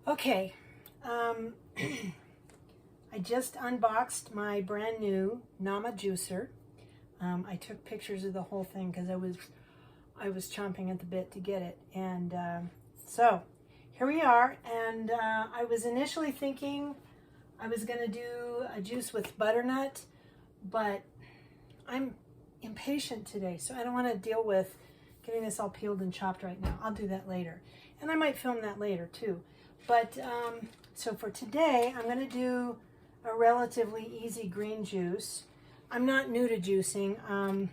Okay, I just unboxed my brand new Nama juicer. I took pictures of the whole thing because I was chomping at the bit to get it, and so here we are. And I was initially thinking I was going to do a juice with butternut, but I'm impatient today, so I don't want to deal with getting this all peeled and chopped right now. I'll do that later, and I might film that later too. But so for today, I'm going to do a relatively easy green juice. I'm not new to juicing. I'm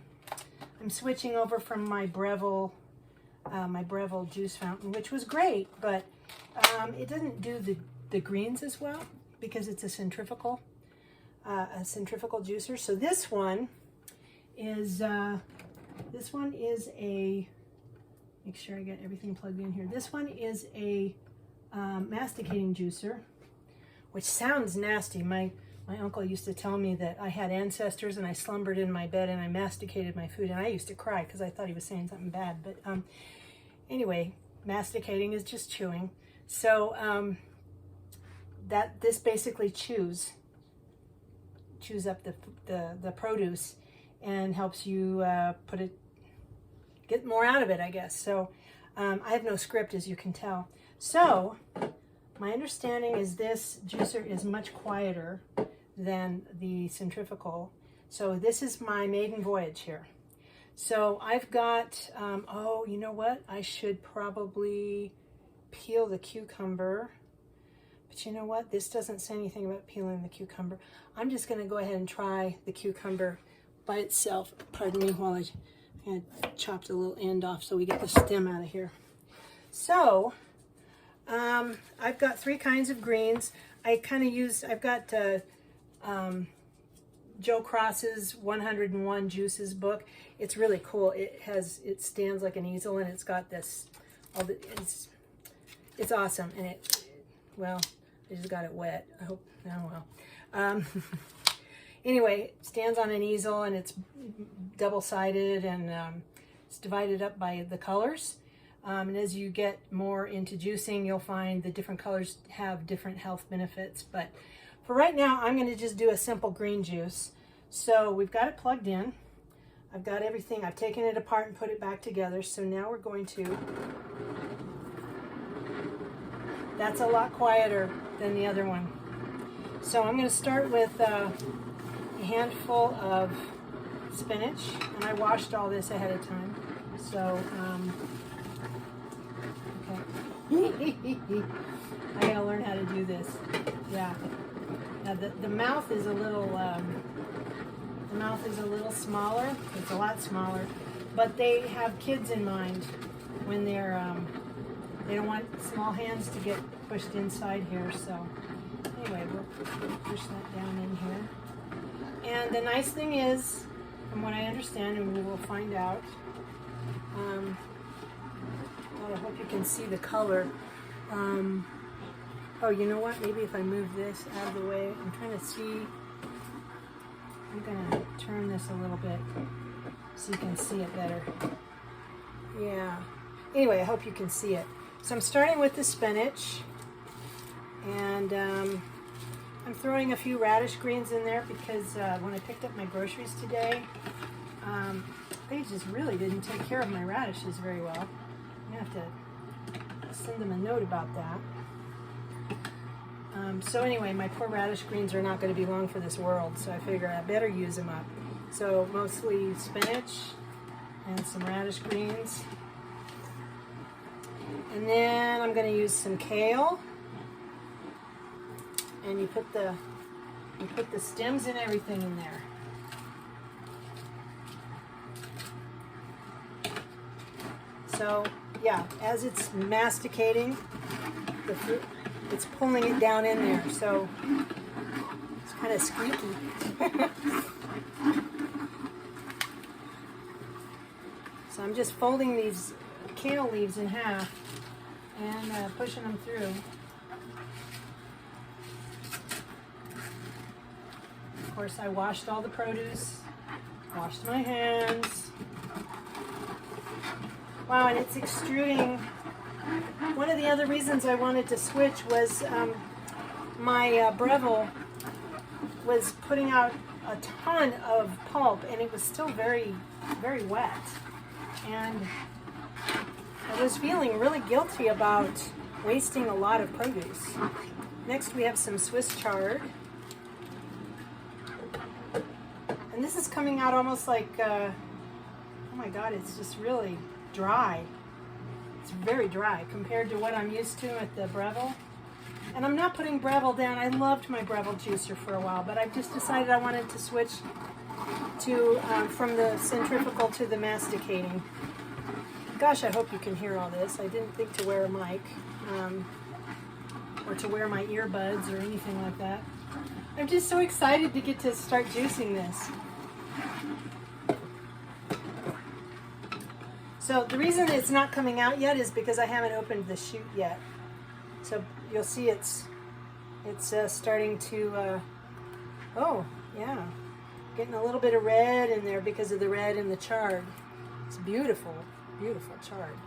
switching over from my Breville juice fountain, which was great, but it doesn't do the greens as well because it's a centrifugal juicer. So this one is a, make sure I get everything plugged in here. This one is a masticating juicer, which sounds nasty. My uncle used to tell me that I had ancestors and I slumbered in my bed and I masticated my food, and I used to cry because I thought he was saying something bad. But anyway, masticating is just chewing. So this basically chews up the produce and helps you get more out of it, I guess. So I have no script, as you can tell. So my understanding is this juicer is much quieter than the centrifugal. So this is my Maiden Voyage here. So I've got, oh, you know what? I should probably peel the cucumber. But you know what? This doesn't say anything about peeling the cucumber. I'm just going to go ahead and try the cucumber by itself. Pardon me while I chopped a little end off so we get the stem out of here. So I've got three kinds of greens. I've got Joe Cross's 101 Juices book. It's really cool. It stands like an easel, and it's got this, it's awesome. And well, I just got it wet. I hope, oh well. Anyway, it stands on an easel, and it's double-sided, and it's divided up by the colors. And as you get more into juicing, you'll find the different colors have different health benefits. But for right now, I'm going to just do a simple green juice. So we've got it plugged in. I've got everything. I've taken it apart and put it back together. So now we're going to... That's a lot quieter than the other one. So I'm going to start with a handful of spinach. And I washed all this ahead of time. So... I gotta learn how to do this. Yeah. Now the mouth is a little smaller. It's a lot smaller, but they have kids in mind when they're they don't want small hands to get pushed inside here. So anyway, we'll push that down in here. And the nice thing is, from what I understand, and we will find out. I hope you can see the color. Oh, you know what? Maybe if I move this out of the way, I'm trying to see. I'm going to turn this a little bit so you can see it better. Yeah. Anyway, I hope you can see it. So I'm starting with the spinach, and I'm throwing a few radish greens in there because when I picked up my groceries today, they just really didn't take care of my radishes very well. I have to send them a note about that. So anyway, my poor radish greens are not going to be long for this world, so I figure I better use them up. So mostly spinach and some radish greens. And then I'm going to use some kale. And you put the stems and everything in there. So yeah, as it's masticating the fruit, it's pulling it down in there, so it's kind of squeaky. So I'm just folding these kale leaves in half and pushing them through. Of course, I washed all the produce, washed my hands. Wow, and it's extruding One of the other reasons I wanted to switch was my Breville was putting out a ton of pulp, and it was still very, very wet. And I was feeling really guilty about wasting a lot of produce. Next we have some Swiss chard. And this is coming out almost like, oh my God, it's just really dry. It's very dry compared to what I'm used to at the Breville. And I'm not putting Breville down. I loved my Breville juicer for a while, but I've just decided I wanted to switch to from the centrifugal to the masticating. Gosh, I hope you can hear all this. I didn't think to wear a mic or to wear my earbuds or anything like that. I'm just so excited to get to start juicing this. So the reason it's not coming out yet is because I haven't opened the chute yet. So you'll see it's starting to, oh yeah, getting a little bit of red in there because of the red in the chard. It's beautiful, beautiful chard.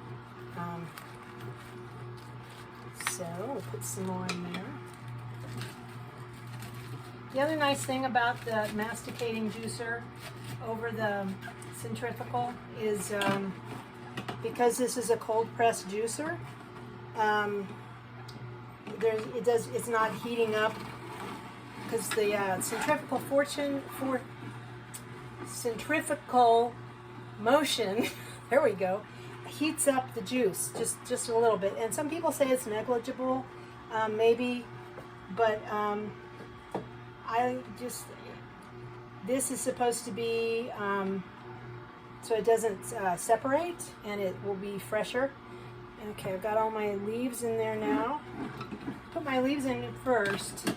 So we'll put some more in there. The other nice thing about the masticating juicer over the centrifugal is because this is a cold press juicer, it's not heating up because the centrifugal motion there we go, heats up the juice just a little bit. And some people say it's negligible, maybe, but this is supposed to be so it doesn't separate and it will be fresher. Okay, I've got all my leaves in there now. Put my leaves in first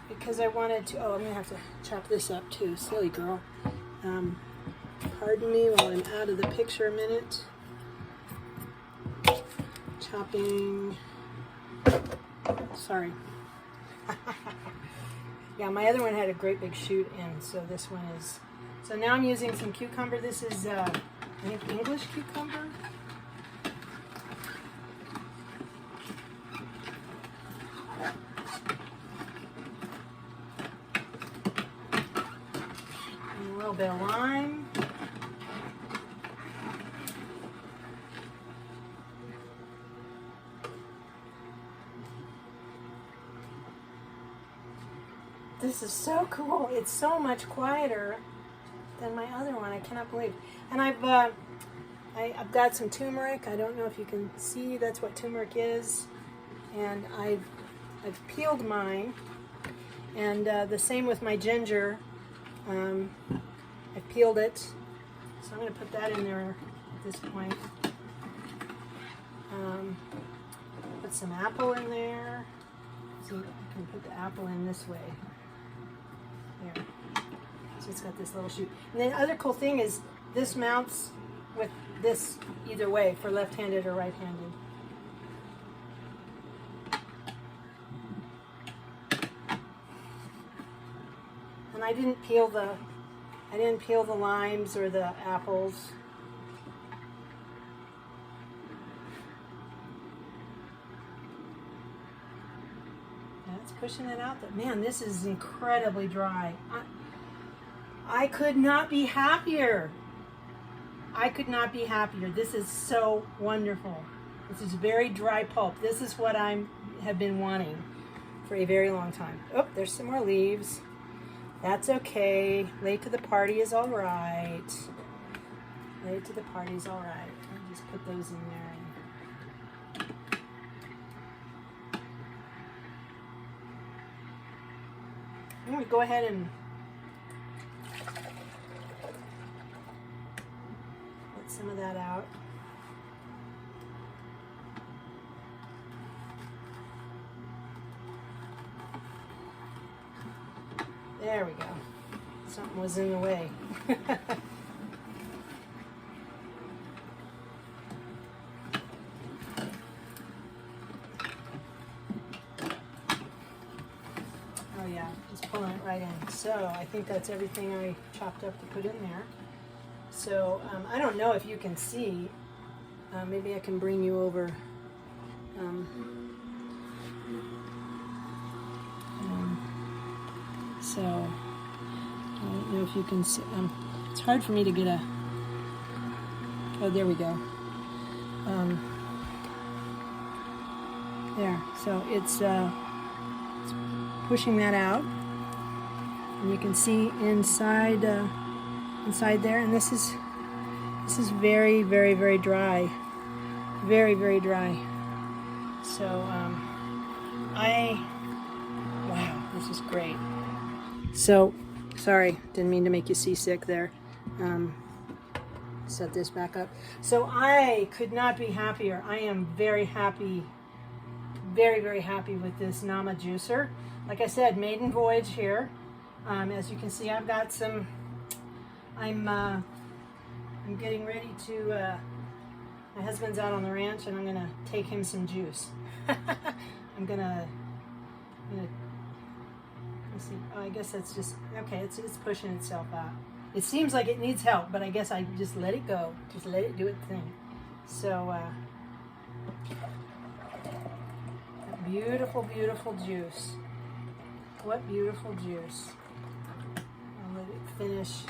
because I wanted to, oh, I'm gonna have to chop this up too, silly girl. Pardon me while I'm out of the picture a minute. Chopping, sorry. Yeah, my other one had a great big shoot in, so this one is, so now I'm using some cucumber. This is, I think, English cucumber. And a little bit of lime. This is so cool. It's so much quieter than my other one. I cannot believe. And I've got some turmeric. I don't know if you can see. That's what turmeric is. And I've peeled mine. And the same with my ginger. I peeled it. So I'm going to put that in there at this point. Put some apple in there. So I can put the apple in this way. There. So it's got this little chute. And the other cool thing is this mounts with this either way for left-handed or right-handed. And I didn't peel the limes or the apples. Pushing it out. Man, this is incredibly dry. I could not be happier. I could not be happier. This is so wonderful. This is very dry pulp. This is what I have been wanting for a very long time. Oh, there's some more leaves. That's okay. Late to the party is all right. Late to the party is all right. I'll just put those in there. I'm going to go ahead and let some of that out. There we go. Something was in the way. Pulling it right in. So I think that's everything I chopped up to put in there. So I don't know if you can see. Maybe I can bring you over So I don't know if you can see. It's hard for me to get a. Oh, there we go. There. So it's pushing that out, and you can see inside there. And this is very, very, very dry. Very, very dry. So wow, this is great. So, sorry, didn't mean to make you seasick there. Set this back up. So I could not be happier. I am very happy, very, very happy with this Nama juicer. Like I said, Maiden Voyage here. As you can see, I've got some, I'm getting ready to, my husband's out on the ranch and I'm gonna take him some juice. I'm gonna let's see. Oh, I guess that's just okay. It's pushing itself out. It seems like it needs help, but I guess I just let it go. Just let it do its thing. So beautiful, beautiful juice. What beautiful juice. I'll let it finish.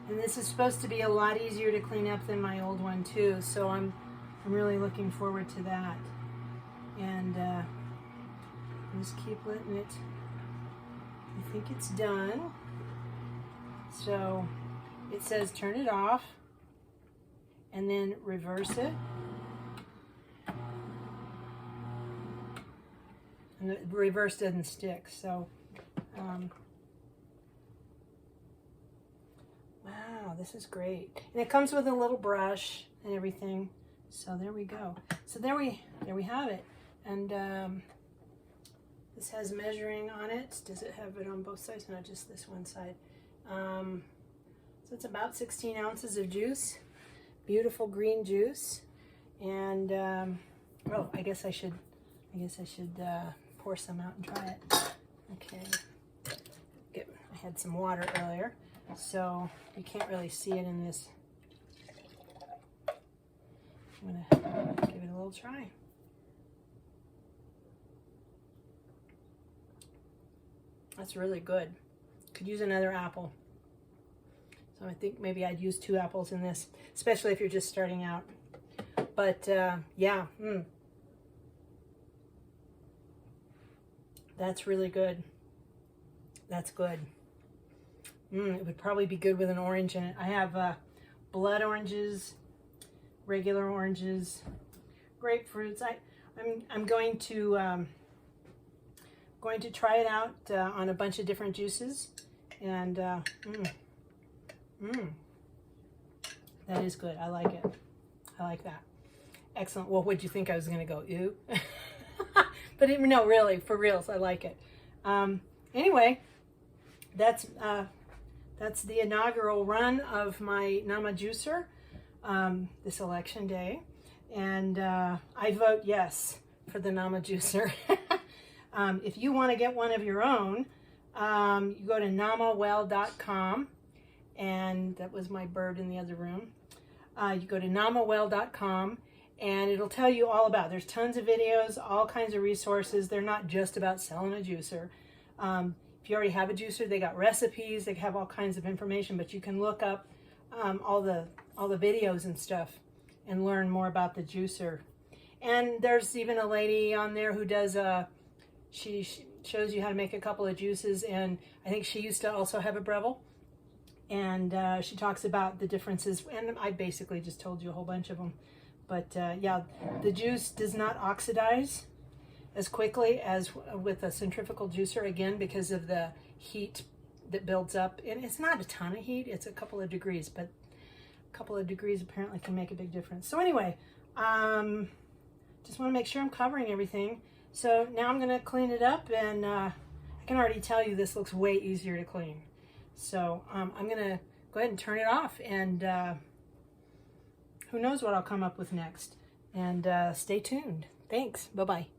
And this is supposed to be a lot easier to clean up than my old one too. So I'm really looking forward to that. And just keep letting it. I think it's done. So it says turn it off and then reverse it. And the reverse doesn't stick. So wow, this is great. And it comes with a little brush and everything. So there we go. So there we have it. And this has measuring on it. Does it have it on both sides? No, just this one side. So it's about 16 ounces of juice. Beautiful green juice. And oh, I guess I should pour some out and try it. Okay. I had some water earlier, so you can't really see it in this. I'm gonna give it a little try. That's really good. Could use another apple. So I think maybe I'd use 2 apples in this, especially if you're just starting out. But yeah, that's really good. That's good. It would probably be good with an orange in it. I have blood oranges, regular oranges, grapefruits. I'm going to try it out on a bunch of different juices, and that is good. I like it. I like that. Excellent. Well, what'd you think I was going to go? Ew. But no, really, for reals, I like it. Anyway, that's the inaugural run of my Nama juicer this election day, and I vote yes for the Nama juicer. If you want to get one of your own, you go to namawell.com, and that was my bird in the other room. You go to namawell.com, and it'll tell you all about it. There's tons of videos, all kinds of resources. They're not just about selling a juicer. If you already have a juicer, they got recipes. They have all kinds of information, but you can look up all the videos and stuff and learn more about the juicer. And there's even a lady on there who does she shows you how to make a couple of juices, and I think she used to also have a Breville, and she talks about the differences, and I basically just told you a whole bunch of them. But yeah, the juice does not oxidize as quickly as with a centrifugal juicer, again, because of the heat that builds up. And it's not a ton of heat, it's a couple of degrees, but a couple of degrees apparently can make a big difference. So anyway, just want to make sure I'm covering everything. So now I'm going to clean it up, and I can already tell you this looks way easier to clean. So I'm going to go ahead and turn it off, and who knows what I'll come up with next. And stay tuned. Thanks. Bye-bye.